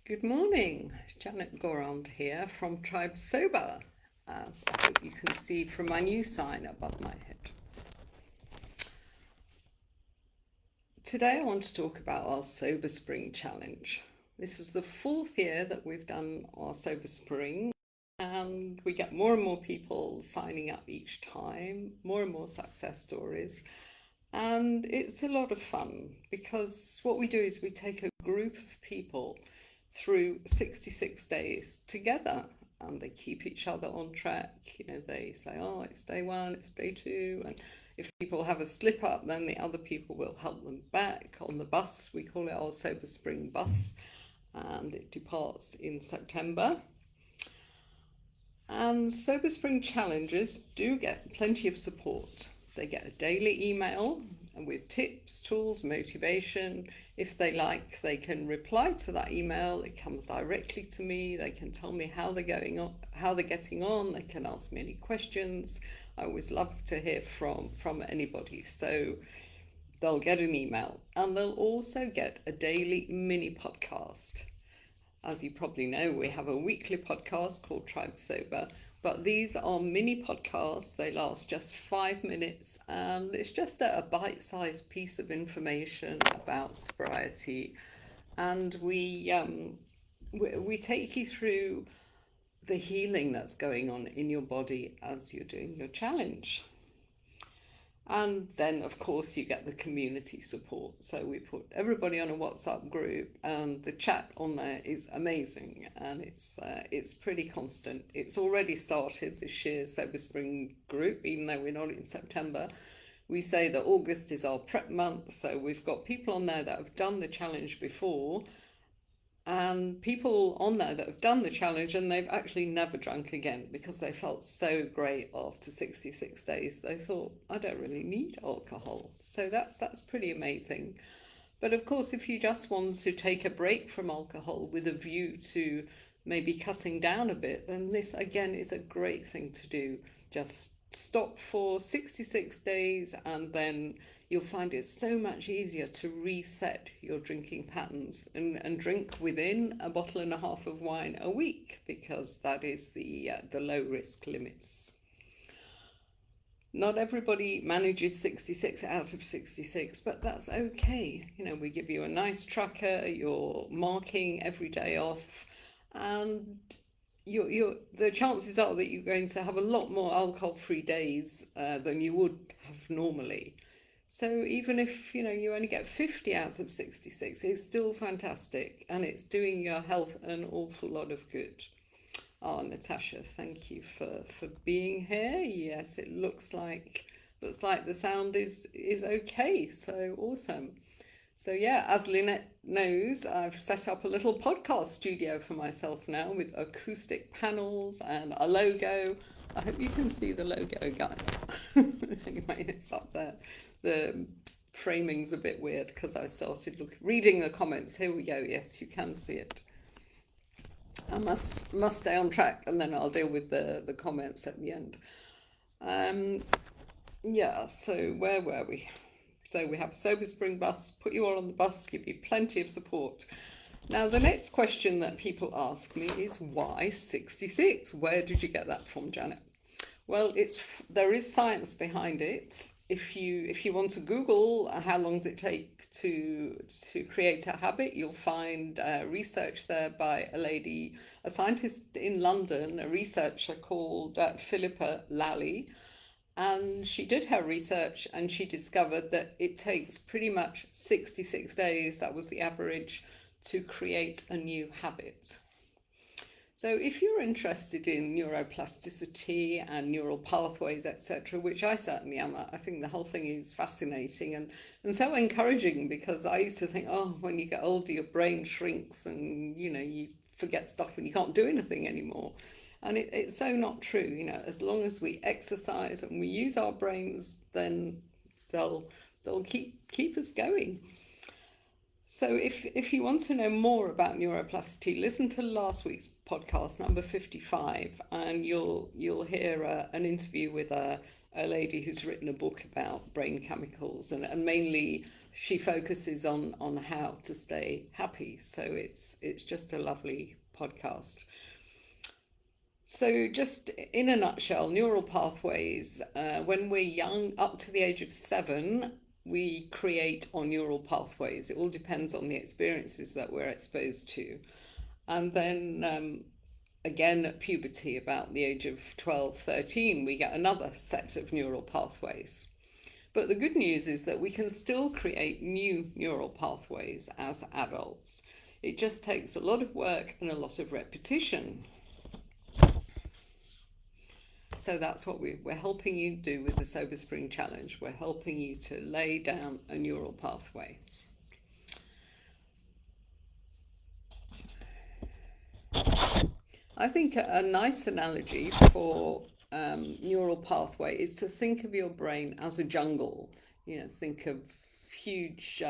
Good morning, Janet Gorand here from Tribe Sober, as I hope you can see from my new sign above my head. Today I want to talk about our Sober Spring Challenge. This is the fourth year that we've done our Sober Spring, and we get more and more people signing up each time, more and more success stories. And it's a lot of fun because what we do is we take a group of people through 66 days together, and they keep each other on track. They say, oh, it's day one, it's day two, and if people have a slip up, then the other people will help them back on the bus. We call it our Sober Spring bus, and it departs in September. And Sober Spring challenges do get plenty of support. They get a daily email with tips, tools, motivation. If they like, they can reply to that email. It comes directly to me. They can tell me how they're getting on. They can ask me any questions. I always love to hear from anybody. So they'll get an email, and they'll also get a daily mini podcast. As you probably know, we have a weekly podcast called Tribe Sober, but these are mini podcasts. They last just 5 minutes, and it's just a bite-sized piece of information about sobriety. And we take you through the healing that's going on in your body as you're doing your challenge. And then, of course, you get the community support. So we put everybody on a WhatsApp group, and the chat on there is amazing, and it's pretty constant. It's already started this year's Sober Spring group, even though we're not in September. We say that August is our prep month, so we've got people on there that have done the challenge before, and people on there that have done the challenge and they've actually never drunk again because they felt so great after 66 days. They thought, I don't really need alcohol. So that's pretty amazing. But of course, if you just want to take a break from alcohol with a view to maybe cutting down a bit, then this again is a great thing to do. Just stop for 66 days, and then you'll find it so much easier to reset your drinking patterns and drink within a bottle and a half of wine a week, because that is the low risk limits. Not everybody manages 66 out of 66, but that's okay. We give you a nice tracker, you're marking every day off, and the chances are that you're going to have a lot more alcohol-free days than you would have normally. So even if you only get 50 out of 66, it's still fantastic, and it's doing your health an awful lot of good. Oh, Natasha, thank you for being here. Yes, it looks like the sound is okay. So awesome. So yeah, as Lynette knows, I've set up a little podcast studio for myself now with acoustic panels and a logo. I hope you can see the logo, guys. Anyway, it's up there. The framing's a bit weird because I started reading the comments. Here we go. Yes, you can see it. I must stay on track, and then I'll deal with the comments at the end. Yeah, so where were we? So we have Sober Spring bus, put you all on the bus, give you plenty of support. Now, the next question that people ask me is, why 66? Where did you get that from, Janet? Well, there is science behind it. If you want to Google how long does it take to create a habit, you'll find research there by a scientist in London, a researcher called Philippa Lally. And she did her research, and she discovered that it takes pretty much 66 days, that was the average, to create a new habit. So if you're interested in neuroplasticity and neural pathways, etc., which I certainly am, I think the whole thing is fascinating and so encouraging, because I used to think, oh, when you get older, your brain shrinks and, you forget stuff and you can't do anything anymore. And it's so not true. As long as we exercise and we use our brains, then they'll keep us going. So if you want to know more about neuroplasticity, listen to last week's podcast, number 55, and you'll hear an interview with a a lady who's written a book about brain chemicals, and mainly she focuses on how to stay happy. So it's just a lovely podcast. So, just in a nutshell, neural pathways, when we're young, up to the age of 7, we create our neural pathways. It all depends on the experiences that we're exposed to. And then again at puberty, about the age of 12, 13, we get another set of neural pathways. But the good news is that we can still create new neural pathways as adults. It just takes a lot of work and a lot of repetition. So that's what we're helping you do with the Sober Spring Challenge. We're helping you to lay down a neural pathway. I think a nice analogy for neural pathway is to think of your brain as a jungle. You know, think of huge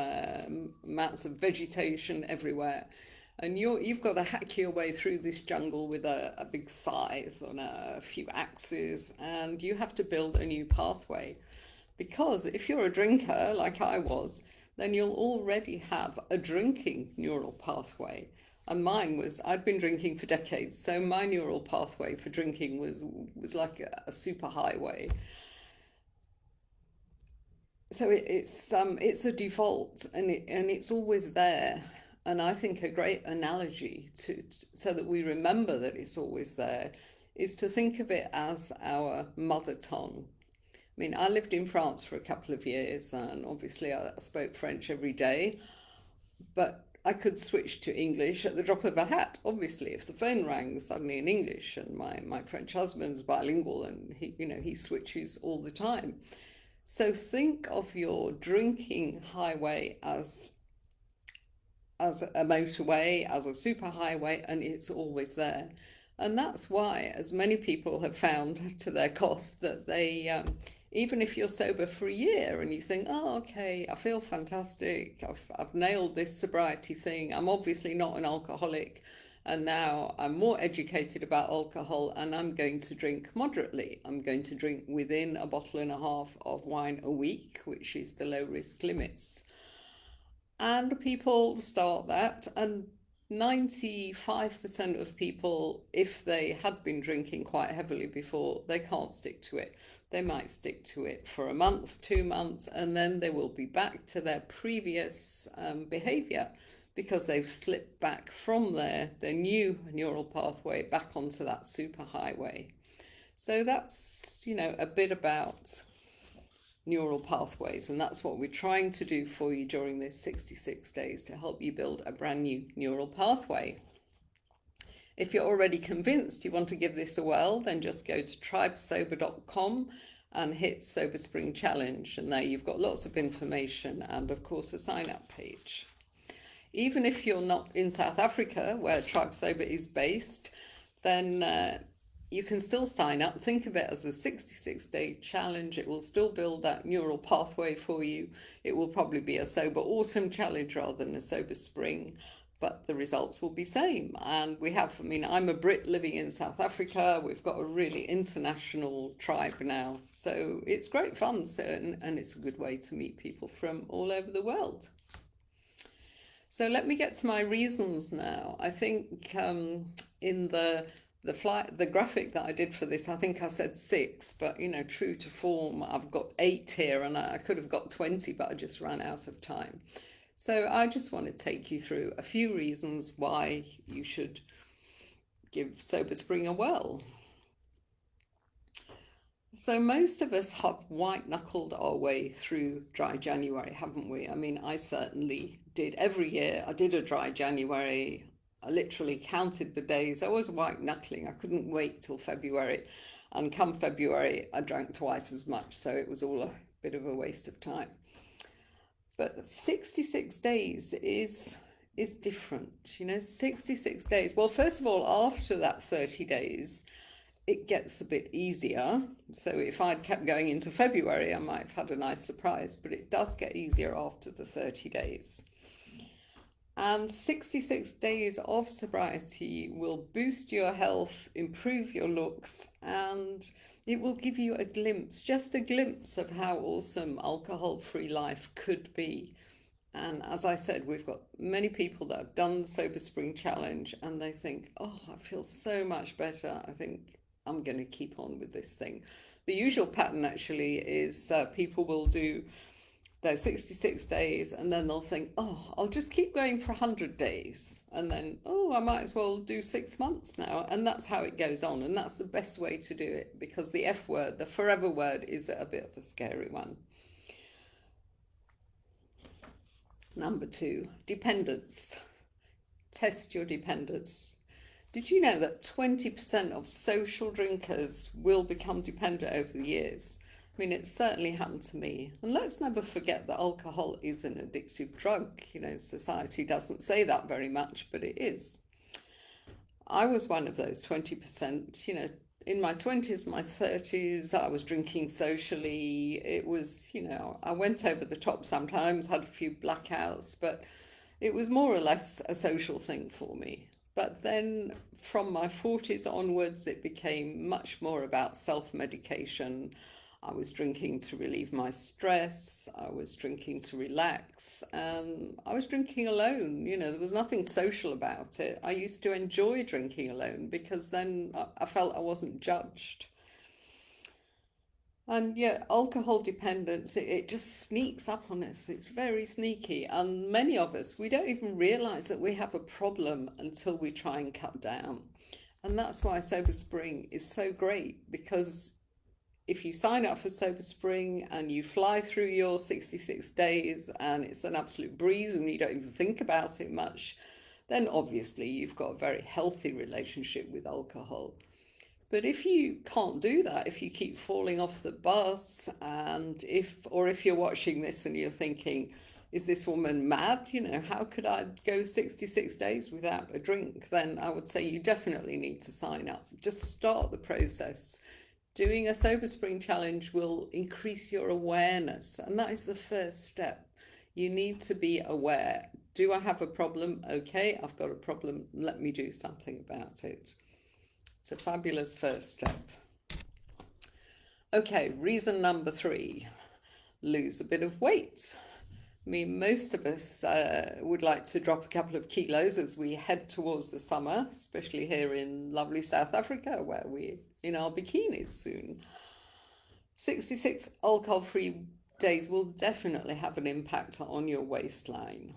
amounts of vegetation everywhere. And you've got to hack your way through this jungle with a big scythe and a few axes, and you have to build a new pathway. Because if you're a drinker, like I was, then you'll already have a drinking neural pathway. And mine was, I'd been drinking for decades, so my neural pathway for drinking was like a super highway. So it's a default, and it's always there. And I think a great analogy so that we remember that it's always there is to think of it as our mother tongue. I mean, I lived in France for a couple of years, and obviously I spoke French every day, but I could switch to English at the drop of a hat. Obviously, if the phone rang suddenly in English, and my French husband's bilingual, and he switches all the time. So think of your drinking highway as a motorway, as a superhighway, and it's always there. And that's why, as many people have found to their cost, that they, even if you're sober for a year and you think, oh, okay, I feel fantastic, I've nailed this sobriety thing, I'm obviously not an alcoholic, and now I'm more educated about alcohol, and I'm going to drink moderately. I'm going to drink within a bottle and a half of wine a week, which is the low risk limits. And people start that, and 95% of people, if they had been drinking quite heavily before, they can't stick to it. They might stick to it for a month, 2 months, and then they will be back to their previous behavior, because they've slipped back from their new neural pathway back onto that super highway. So that's, a bit about neural pathways, and that's what we're trying to do for you during this 66 days, to help you build a brand new neural pathway. If you're already convinced you want to give this a whirl, then just go to tribesober.com and hit Sober Spring Challenge, and there you've got lots of information and of course a sign up page. Even if you're not in South Africa, where Tribe Sober is based, then you can still sign up. Think of it as a 66-day challenge. It will still build that neural pathway for you. It will probably be a sober autumn challenge rather than a sober spring, but the results will be same. And I'm a Brit living in South Africa. We've got a really international tribe now. So it's great fun, and it's a good way to meet people from all over the world. So let me get to my reasons now. I think in the graphic that I did for this, I think I said 6, but true to form, I've got 8 here, and I could have got 20, but I just ran out of time. So I just want to take you through a few reasons why you should give Sober Spring a whirl. So most of us have white-knuckled our way through dry January, haven't we? I mean, I certainly did. Every year I did a dry January. I literally counted the days. I was white-knuckling. I couldn't wait till February. And come February, I drank twice as much, so it was all a bit of a waste of time. But 66 days is different, 66 days. Well, first of all, after that 30 days, it gets a bit easier. So if I'd kept going into February, I might have had a nice surprise, but it does get easier after the 30 days. And 66 days of sobriety will boost your health, improve your looks, and It will give you a glimpse, just a glimpse of how awesome alcohol-free life could be. And as I said, we've got many people that have done the Sober Spring Challenge and they think, oh, I feel so much better. I think I'm going to keep on with this thing. The usual pattern actually is people will do their 66 days and then they'll think, oh, I'll just keep going for 100 days. And then, oh, I might as well do 6 months now. And that's how it goes on. And that's the best way to do it, because the F word, the forever word, is a bit of a scary one. Number 2, dependence. Test your dependence. Did you know that 20% of social drinkers will become dependent over the years? I mean, it's certainly happened to me. And let's never forget that alcohol is an addictive drug. You know, society doesn't say that very much, but it is. I was one of those 20%. You know, in my 20s, my 30s, I was drinking socially. It was, you know, I went over the top sometimes, had a few blackouts, but it was more or less a social thing for me. But then from my 40s onwards, it became much more about self-medication. I was drinking to relieve my stress, I was drinking to relax, and I was drinking alone. You know, there was nothing social about it. I used to enjoy drinking alone because then I felt I wasn't judged. And yeah, alcohol dependence, it just sneaks up on us. It's very sneaky. And many of us, we don't even realize that we have a problem until we try and cut down. And that's why Sober Spring is so great, because if you sign up for Sober Spring and you fly through your 66 days and it's an absolute breeze and you don't even think about it much, then obviously you've got a very healthy relationship with alcohol. But if you can't do that, if you keep falling off the bus, and if you're watching this and you're thinking, is this woman mad? You know, how could I go 66 days without a drink? Then I would say you definitely need to sign up. Just start the process. Doing a Sober Spring Challenge will increase your awareness, and that is the first step. You need to be aware. Do I have a problem? Okay, I've got a problem. Let me do something about it. It's a fabulous first step. Okay, reason number 3, lose a bit of weight. I mean, most of us would like to drop a couple of kilos as we head towards the summer, especially here in lovely South Africa, where we're in our bikinis soon. 66 alcohol-free days will definitely have an impact on your waistline.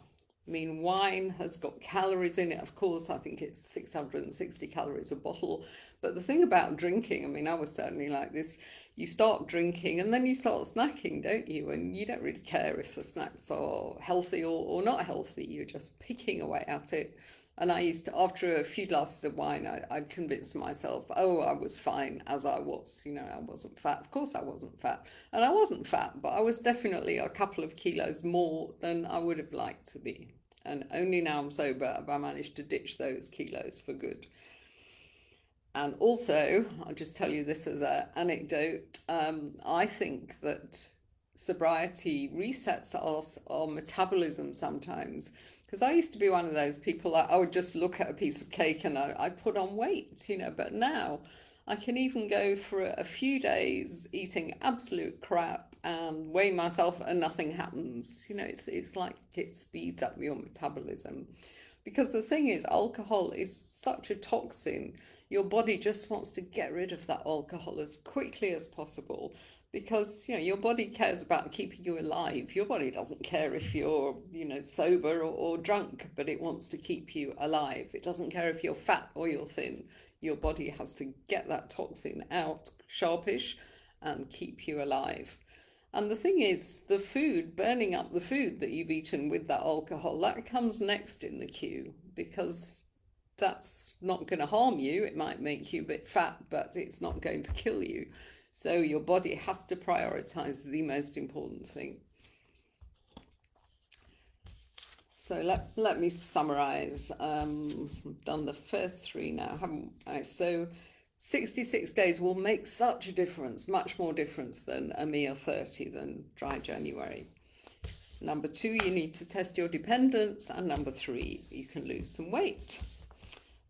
I mean, wine has got calories in it, of course. I think it's 660 calories a bottle. But the thing about drinking, I mean, I was certainly like this. You start drinking and then you start snacking, don't you? And you don't really care if the snacks are healthy or not healthy. You're just picking away at it. And I used to, after a few glasses of wine, I'd convince myself, oh, I was fine as I was. You know, I wasn't fat. Of course I wasn't fat. And I wasn't fat, but I was definitely a couple of kilos more than I would have liked to be. And only now I'm sober have I managed to ditch those kilos for good. And also, I'll just tell you this as an anecdote, I think that sobriety resets our metabolism sometimes. Because I used to be one of those people that I would just look at a piece of cake and I'd put on weight, you know, but now I can even go for a few days eating absolute crap and weigh myself and nothing happens. You know, it's like it speeds up your metabolism. Because the thing is, alcohol is such a toxin. Your body just wants to get rid of that alcohol as quickly as possible, because, you know, your body cares about keeping you alive. Your body doesn't care if you're, you know, sober or drunk, but it wants to keep you alive. It doesn't care if you're fat or you're thin. Your body has to get that toxin out sharpish and keep you alive. And the thing is, the food, burning up the food that you've eaten with that alcohol, that comes next in the queue, because that's not going to harm you. It might make you a bit fat, but it's not going to kill you. So your body has to prioritize the most important thing. So let me summarize. I've done the first 3 now, haven't I? So 66 days will make such a difference, much more difference than a mere 30, than dry January. Number 2, you need to test your dependence. And number 3, you can lose some weight.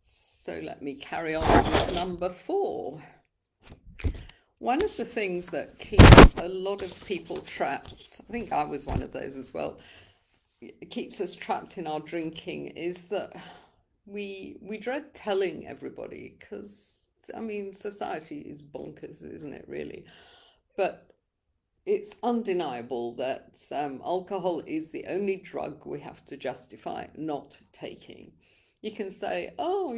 So let me carry on with number 4. One of the things that keeps a lot of people trapped, I think I was one of those as well, it keeps us trapped in our drinking is that we dread telling everybody because, I mean, society is bonkers, isn't it, really? But it's undeniable that alcohol is the only drug we have to justify not taking. You can say, oh,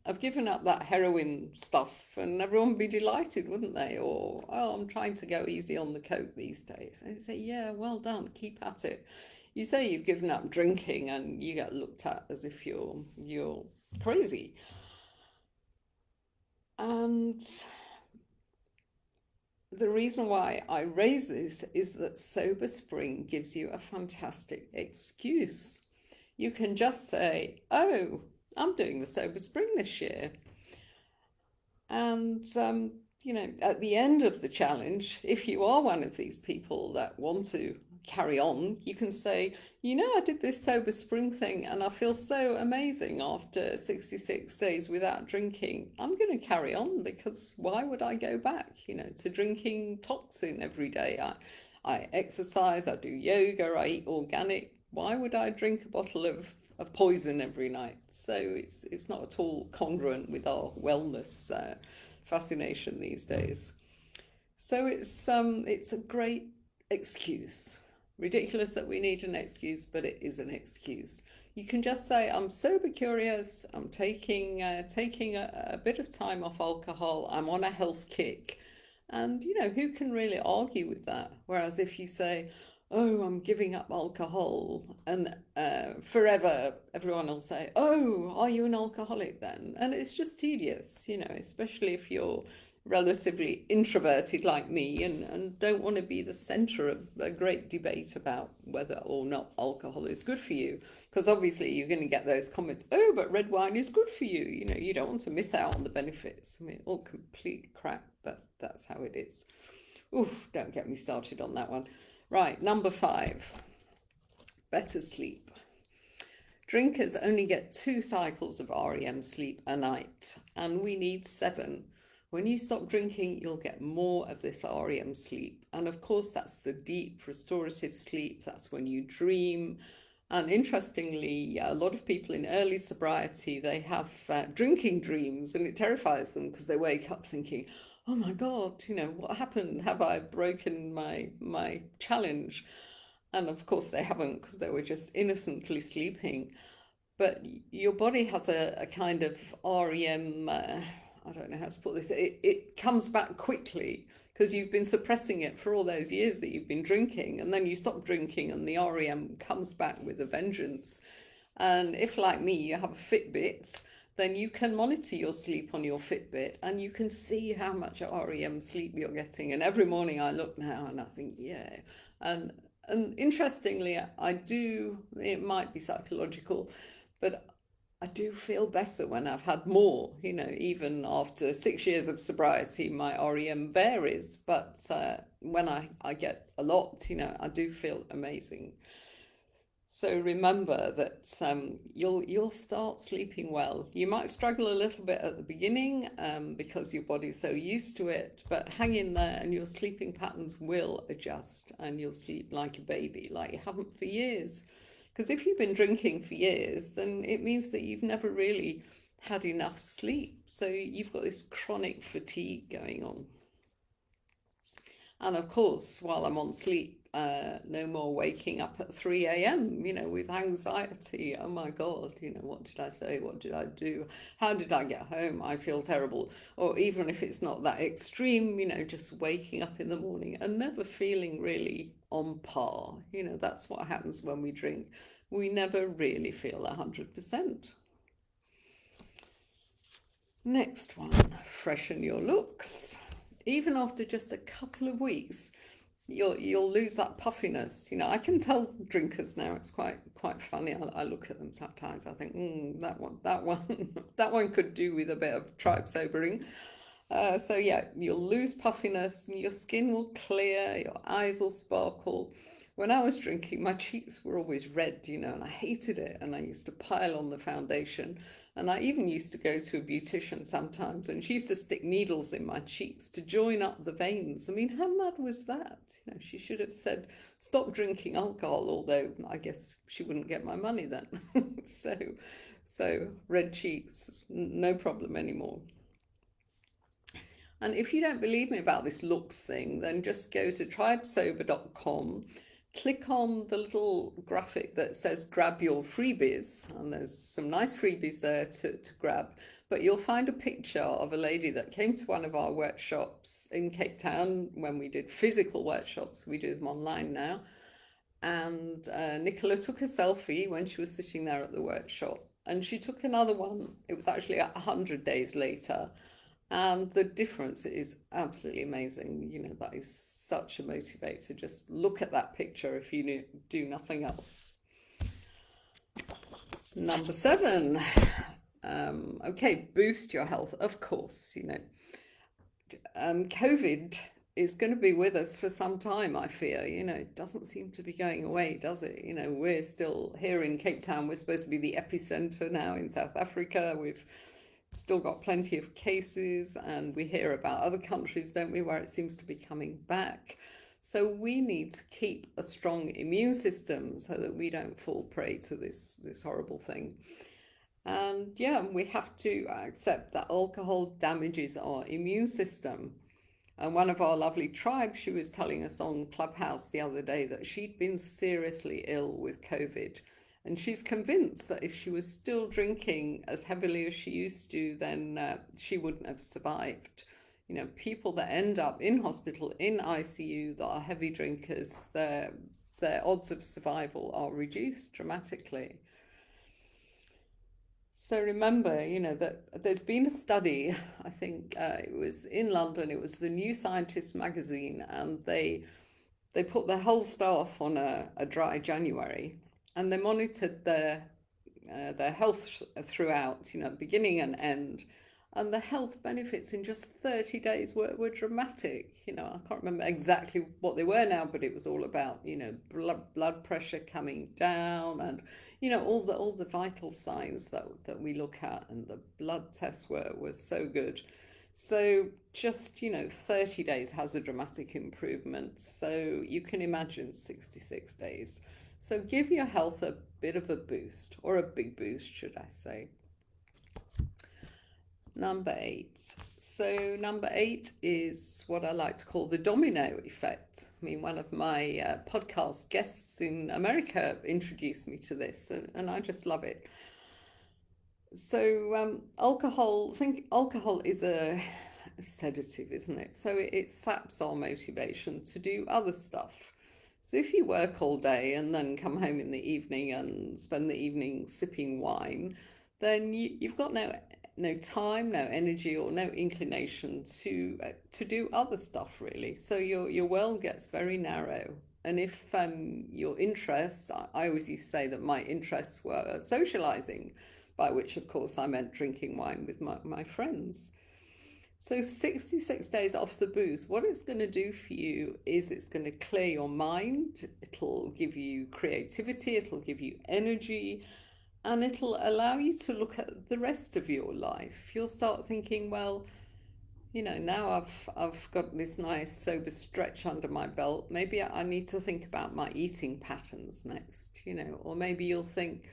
I've given up that heroin stuff, and everyone would be delighted, wouldn't they? Or, oh, I'm trying to go easy on the coke these days. And you say, yeah, well done, keep at it. You say you've given up drinking, and you get looked at as if you're crazy. And the reason why I raise this is that Sober Spring gives you a fantastic excuse. You can just say, oh, I'm doing the Sober Spring this year. And, at the end of the challenge, if you are one of these people that want to carry on, you can say, I did this Sober Spring thing and I feel so amazing after 66 days without drinking. I'm going to carry on because why would I go back, to drinking toxin every day? I exercise, I do yoga, I eat organic. Why would I drink a bottle of poison every night? So it's not at all congruent with our wellness fascination these days. So it's a great excuse. Ridiculous that we need an excuse, but it is an excuse. You can just say, I'm sober curious, I'm taking a bit of time off alcohol, I'm on a health kick. And, who can really argue with that? Whereas if you say, oh, I'm giving up alcohol, and forever everyone will say, oh, are you an alcoholic then? And it's just tedious, especially if you're relatively introverted like me and don't want to be the center of a great debate about whether or not alcohol is good for you, because obviously you're going to get those comments, oh, but red wine is good for you. You don't want to miss out on the benefits. I mean, all complete crap, but that's how it is. Oof, don't get me started on that one. Right, number 5, better sleep. Drinkers only get 2 cycles of REM sleep a night, and we need 7. When you stop drinking, you'll get more of this REM sleep. And of course, that's the deep restorative sleep. That's when you dream. And interestingly, a lot of people in early sobriety, they have drinking dreams, and it terrifies them because they wake up thinking, oh my God, what happened? Have I broken my challenge? And of course they haven't, because they were just innocently sleeping. But your body has a kind of REM, I don't know how to put this, it comes back quickly because you've been suppressing it for all those years that you've been drinking, and then you stop drinking and the REM comes back with a vengeance. And if, like me, you have a Fitbit, then you can monitor your sleep on your Fitbit and you can see how much REM sleep you're getting. And every morning I look now and I think, yeah. And interestingly, it might be psychological, but I do feel better when I've had more, even after 6 years of sobriety, my REM varies. But when I get a lot, I do feel amazing. So remember that you'll start sleeping well. You might struggle a little bit at the beginning because your body's so used to it, but hang in there and your sleeping patterns will adjust and you'll sleep like a baby, like you haven't for years. Because if you've been drinking for years, then it means that you've never really had enough sleep. So you've got this chronic fatigue going on. And of course, while I'm on sleep, no more waking up at 3 a.m., with anxiety. Oh my God, what did I say? What did I do? How did I get home? I feel terrible. Or even if it's not that extreme, just waking up in the morning and never feeling really on par. That's what happens when we drink. We never really feel 100%. Next one, freshen your looks. Even after just a couple of weeks, you'll lose that puffiness. I can tell drinkers now. It's quite funny. I look at them sometimes. I think that one could do with a bit of tribe sobering. So yeah, you'll lose puffiness, your skin will clear, your eyes will sparkle. when I was drinking, my cheeks were always red, and I hated it. And I used to pile on the foundation. And I even used to go to a beautician sometimes, and she used to stick needles in my cheeks to join up the veins. I mean, how mad was that? She should have said, stop drinking alcohol, although I guess she wouldn't get my money then. so red cheeks, no problem anymore. And if you don't believe me about this looks thing, then just go to tribesober.com, click on the little graphic that says grab your freebies, and there's some nice freebies there to grab. But you'll find a picture of a lady that came to one of our workshops in Cape Town when we did physical workshops. We do them online now. And Nicola took a selfie when she was sitting there at the workshop. And she took another one. It was actually 100 days later. And the difference is absolutely amazing. That is such a motivator. Just look at that picture if you do nothing else. Number 7. Okay, boost your health. Of course, COVID is going to be with us for some time, I fear. It doesn't seem to be going away, does it? We're still here in Cape Town. We're supposed to be the epicenter now in South Africa. We've still got plenty of cases, and we hear about other countries, don't we, where it seems to be coming back. So we need to keep a strong immune system so that we don't fall prey to this horrible thing. And yeah, we have to accept that alcohol damages our immune system. And one of our lovely tribes, she was telling us on Clubhouse the other day that she'd been seriously ill with COVID. And she's convinced that if she was still drinking as heavily as she used to, then she wouldn't have survived. People that end up in hospital, in ICU, that are heavy drinkers, their odds of survival are reduced dramatically. So remember, that there's been a study, I think it was in London, it was the New Scientist magazine, and they put their whole staff on a dry January. And they monitored their health throughout, beginning and end. And the health benefits in just 30 days were dramatic. I can't remember exactly what they were now, but it was all about, blood pressure coming down and, all the vital signs that we look at, and the blood tests were so good. So just, 30 days has a dramatic improvement. So you can imagine 66 days. So give your health a bit of a boost, or a big boost, should I say. Number 8. So number 8 is what I like to call the domino effect. I mean, one of my podcast guests in America introduced me to this, and I just love it. So alcohol is a sedative, isn't it? So it saps our motivation to do other stuff. So if you work all day and then come home in the evening and spend the evening sipping wine, then you've got no time, no energy, or no inclination to do other stuff, really. So your world gets very narrow. And if your interests, I always used to say that my interests were socializing, by which, of course, I meant drinking wine with my friends. So 66 days off the booze, what it's going to do for you is it's going to clear your mind, it'll give you creativity, it'll give you energy, and it'll allow you to look at the rest of your life. You'll start thinking, well, now I've got this nice sober stretch under my belt, maybe I need to think about my eating patterns next, or maybe you'll think,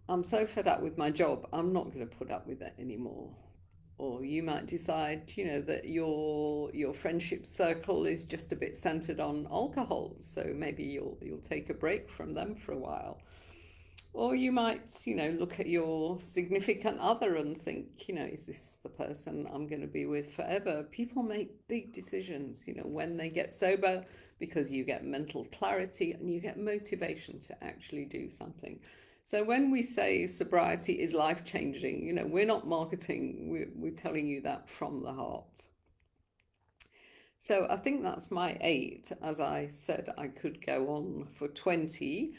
I'm so fed up with my job, I'm not going to put up with it anymore. Or you might decide, that your friendship circle is just a bit centered on alcohol, so maybe you'll take a break from them for a while. Or you might, look at your significant other and think, is this the person I'm going to be with forever? People make big decisions, when they get sober, because you get mental clarity and you get motivation to actually do something. So when we say sobriety is life-changing, we're not marketing, we're telling you that from the heart. So I think that's my 8. As I said, I could go on for 20.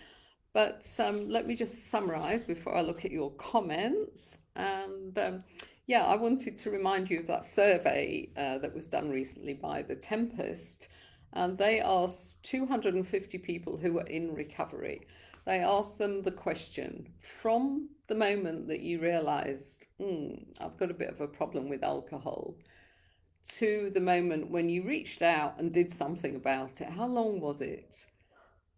But let me just summarize before I look at your comments. And I wanted to remind you of that survey that was done recently by The Tempest. And they asked 250 people who were in recovery. They asked them the question, from the moment that you realized, I've got a bit of a problem with alcohol, to the moment when you reached out and did something about it, how long was it?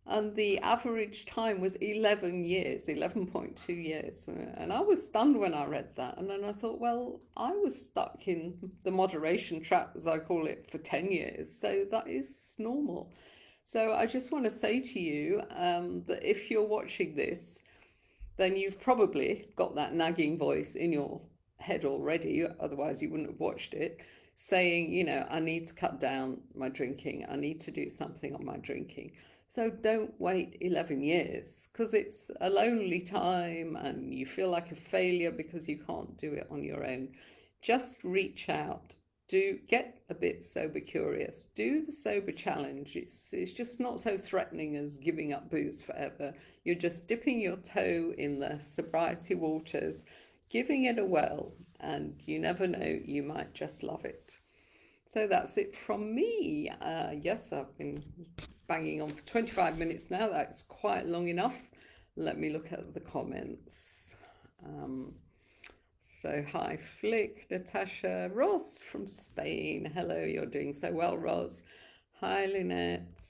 And the average time was 11 years, 11.2 years. And I was stunned when I read that. And then I thought, well, I was stuck in the moderation trap, as I call it, for 10 years. So that is normal. So I just want to say to you that if you're watching this, then you've probably got that nagging voice in your head already, otherwise you wouldn't have watched it, saying, I need to cut down my drinking. I need to do something on my drinking. So don't wait 11 years, because it's a lonely time and you feel like a failure because you can't do it on your own. Just reach out. Get a bit sober curious. Do the sober challenge. It's just not so threatening as giving up booze forever. You're just dipping your toe in the sobriety waters, giving it a whirl, and you never know, you might just love it. So that's it from me. Yes, I've been banging on for 25 minutes now. That's quite long enough. Let me look at the comments. So hi, Flick, Natasha, Ross from Spain. Hello, you're doing so well, Ross. Hi, Lynette.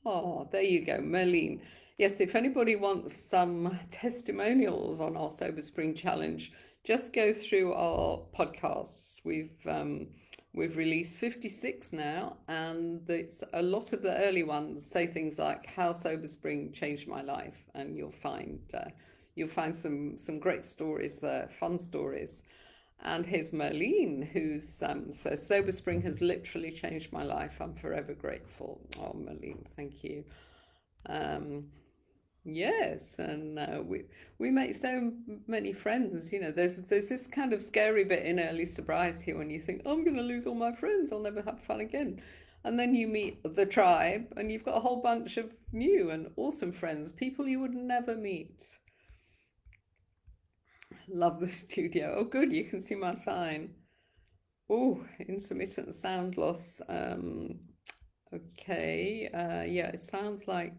There you go, Merlene. Yes, if anybody wants some testimonials on our Sober Spring Challenge, just go through our podcasts. We've released 56 now, and a lot of the early ones say things like how Sober Spring changed my life, and you'll find some great stories there, fun stories. And here's Merlene, who's says, Sober Spring has literally changed my life. I'm forever grateful. Oh, Merlene, thank you. Yes, and we make so many friends. There's this kind of scary bit in early sobriety when you think, oh, I'm going to lose all my friends. I'll never have fun again. And then you meet the tribe, and you've got a whole bunch of new and awesome friends, people you would never meet. Love the studio. Oh, good, you can see my sign. Oh, intermittent sound loss. Okay, yeah, it sounds like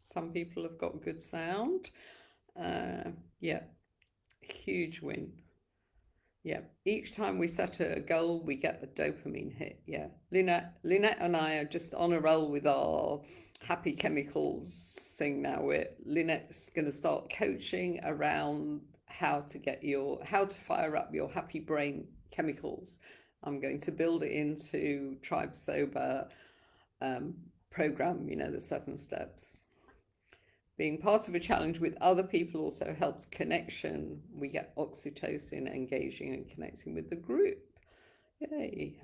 some people have got good sound. Yeah, huge win. Yeah, each time we set a goal, we get a dopamine hit. Yeah, Lynette and I are just on a roll with our happy chemicals thing now. Lynette's going to start coaching around how to fire up your happy brain chemicals. I'm going to build it into Tribe Sober program, the 7 steps. Being part of a challenge with other people also helps connection. We get oxytocin, engaging and connecting with the group. Yay.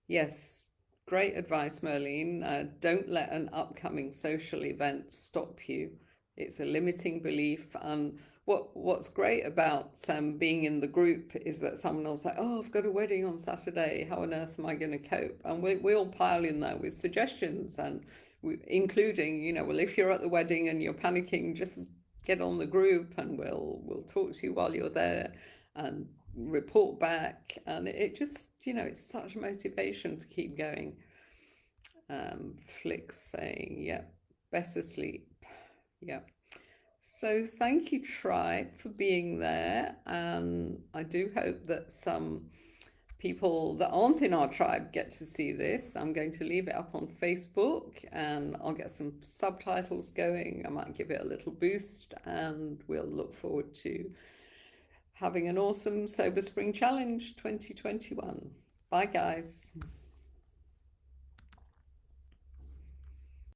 Yes, great advice, Merlene. Don't let an upcoming social event stop you. It's a limiting belief. And what's great about being in the group is that someone will say, oh, I've got a wedding on Saturday. How on earth am I going to cope? And we all pile in there with suggestions, and including, well, if you're at the wedding and you're panicking, just get on the group and we'll talk to you while you're there and report back. And it just, it's such motivation to keep going. Flick saying, yeah, better sleep. Yeah. So thank you, Tribe, for being there. And I do hope that some people that aren't in our tribe get to see this. I'm going to leave it up on Facebook, and I'll get some subtitles going. I might give it a little boost, and we'll look forward to having an awesome Sober Spring Challenge 2021. Bye, guys.